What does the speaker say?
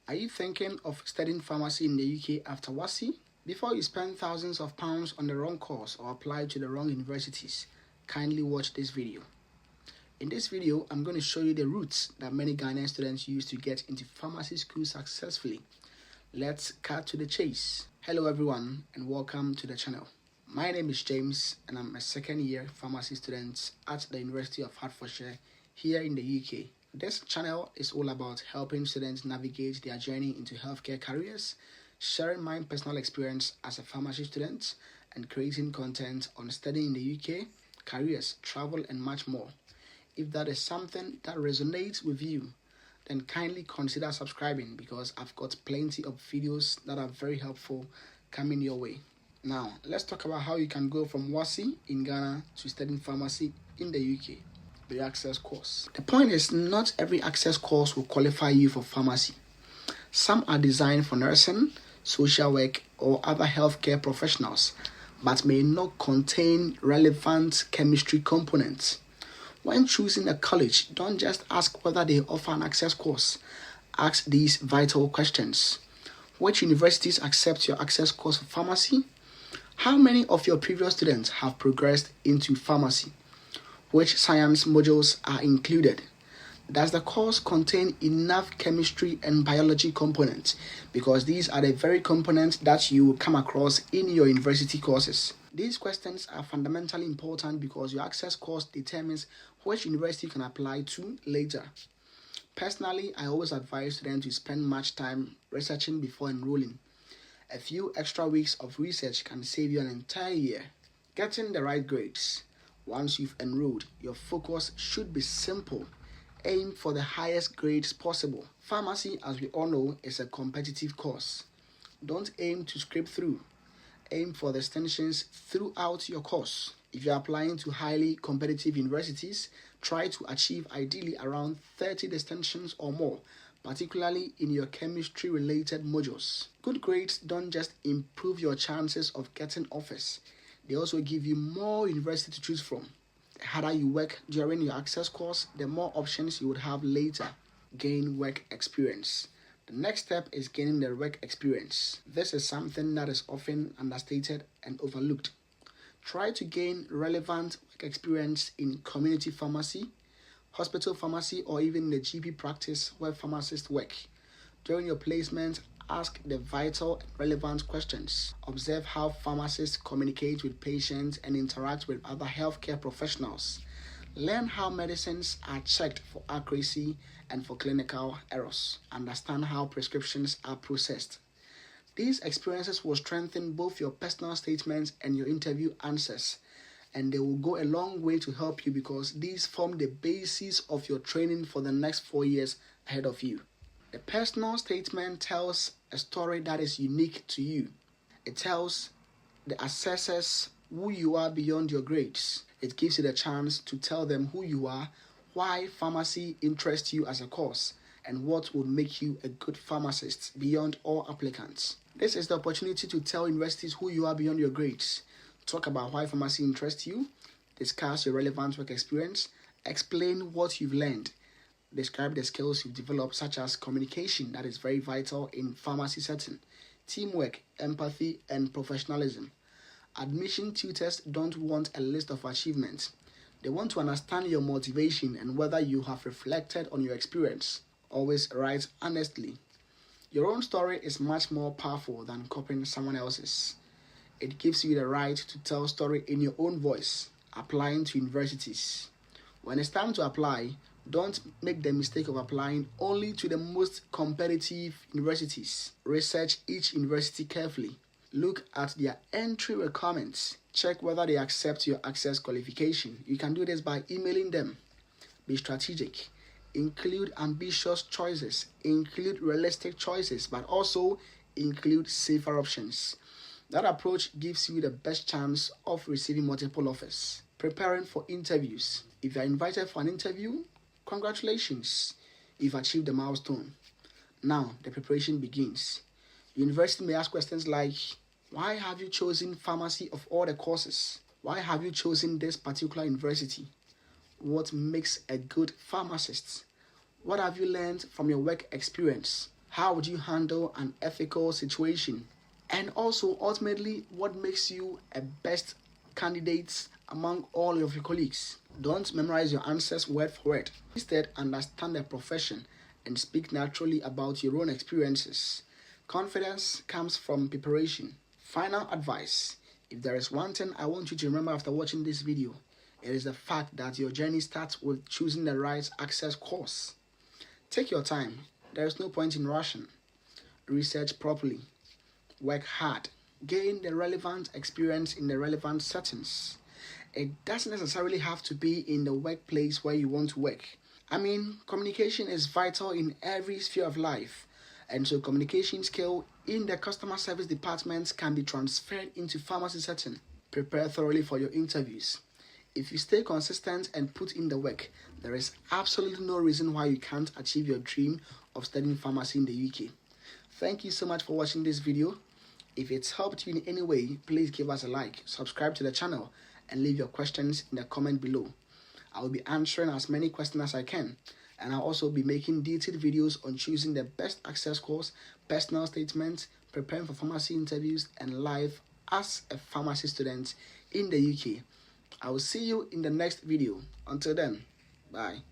Are you thinking of studying pharmacy in the UK after WASSCE? Before you spend thousands of pounds on the wrong course or apply to the wrong universities, kindly watch this video. In this video, I'm going to show you the routes that many Ghanaian students use to get into pharmacy school successfully. Let's cut to the chase. Hello everyone and welcome to the channel. My name is James and I'm a second year pharmacy student at the University of Hertfordshire here in the UK. This channel is all about helping students navigate their journey into healthcare careers, sharing my personal experience as a pharmacy student, and creating content on studying in the UK, careers, travel, and much more. If that is something that resonates with you, then kindly consider subscribing because I've got plenty of videos that are very helpful coming your way. Now, let's talk about how you can go from WASSCE in Ghana to studying pharmacy in the UK. The access course. The point is, not every access course will qualify you for pharmacy. Some are designed for nursing, social work, or other healthcare professionals, but may not contain relevant chemistry components. When choosing a college, don't just ask whether they offer an access course. Ask these vital questions. Which universities accept your access course for pharmacy? How many of your previous students have progressed into pharmacy? Which science modules are included? Does the course contain enough chemistry and biology components? Because these are the very components that you will come across in your university courses. These questions are fundamentally important because your access course determines which university you can apply to later. Personally, I always advise students to spend much time researching before enrolling. A few extra weeks of research can save you an entire year. Getting the right grades. Once you've enrolled, your focus should be simple. Aim for the highest grades possible. Pharmacy, as we all know, is a competitive course. Don't aim to scrape through. Aim for the distinctions throughout your course. If you're applying to highly competitive universities, try to achieve ideally around 30 distinctions or more, particularly in your chemistry-related modules. Good grades don't just improve your chances of getting offers. They also give you more university to choose from. The harder you work during your access course, the more options you would have later. Gain work experience. The next step is gaining the work experience. This is something that is often understated and overlooked. Try to gain relevant work experience in community pharmacy, hospital pharmacy, or even the GP practice where pharmacists work. During your placement, ask the vital and relevant questions. Observe how pharmacists communicate with patients and interact with other healthcare professionals. Learn how medicines are checked for accuracy and for clinical errors. Understand how prescriptions are processed. These experiences will strengthen both your personal statements and your interview answers, and they will go a long way to help you because these form the basis of your training for the next 4 years ahead of you. The personal statement tells a story that is unique to you. It tells the assessors who you are beyond your grades. It gives you the chance to tell them who you are, why pharmacy interests you as a course, and what would make you a good pharmacist beyond all applicants. This is the opportunity to tell universities who you are beyond your grades. Talk about why pharmacy interests you, discuss your relevant work experience, explain what you've learned. Describe the skills you've developed, such as communication, that is very vital in pharmacy setting, teamwork, empathy, and professionalism. Admission tutors don't want a list of achievements. They want to understand your motivation and whether you have reflected on your experience. Always write honestly. Your own story is much more powerful than copying someone else's. It gives you the right to tell a story in your own voice. Applying to universities. When it's time to apply, don't make the mistake of applying only to the most competitive universities. Research each university carefully. Look at their entry requirements. Check whether they accept your access qualification. You can do this by emailing them. Be strategic. Include ambitious choices. Include realistic choices, but also include safer options. That approach gives you the best chance of receiving multiple offers. Preparing for interviews. If you are invited for an interview, congratulations, you've achieved the milestone. Now, the preparation begins. University may ask questions like, why have you chosen pharmacy of all the courses? Why have you chosen this particular university? What makes a good pharmacist? What have you learned from your work experience? How would you handle an ethical situation? And also, ultimately, what makes you a best candidate among all of your colleagues? Don't memorize your answers word for word. Instead, understand the profession and speak naturally about your own experiences. Confidence comes from preparation. Final advice: if there is one thing I want you to remember after watching this video, it is the fact that your journey starts with choosing the right access course. Take your time. There is no point in rushing. Research properly. Work hard. Gain the relevant experience in the relevant settings. It doesn't necessarily have to be in the workplace where you want to work. I mean, communication is vital in every sphere of life, and so communication skill in the customer service department can be transferred into pharmacy setting. Prepare thoroughly for your interviews. If you stay consistent and put in the work, there is absolutely no reason why you can't achieve your dream of studying pharmacy in the UK. Thank you so much for watching this video. If it's helped you in any way, please give us a like, subscribe to the channel, and leave your questions in the comment below. I will be answering as many questions as I can, and I'll also be making detailed videos on choosing the best access course, personal statements, preparing for pharmacy interviews, and life as a pharmacy student in the UK. I will see you in the next video. Until then, bye.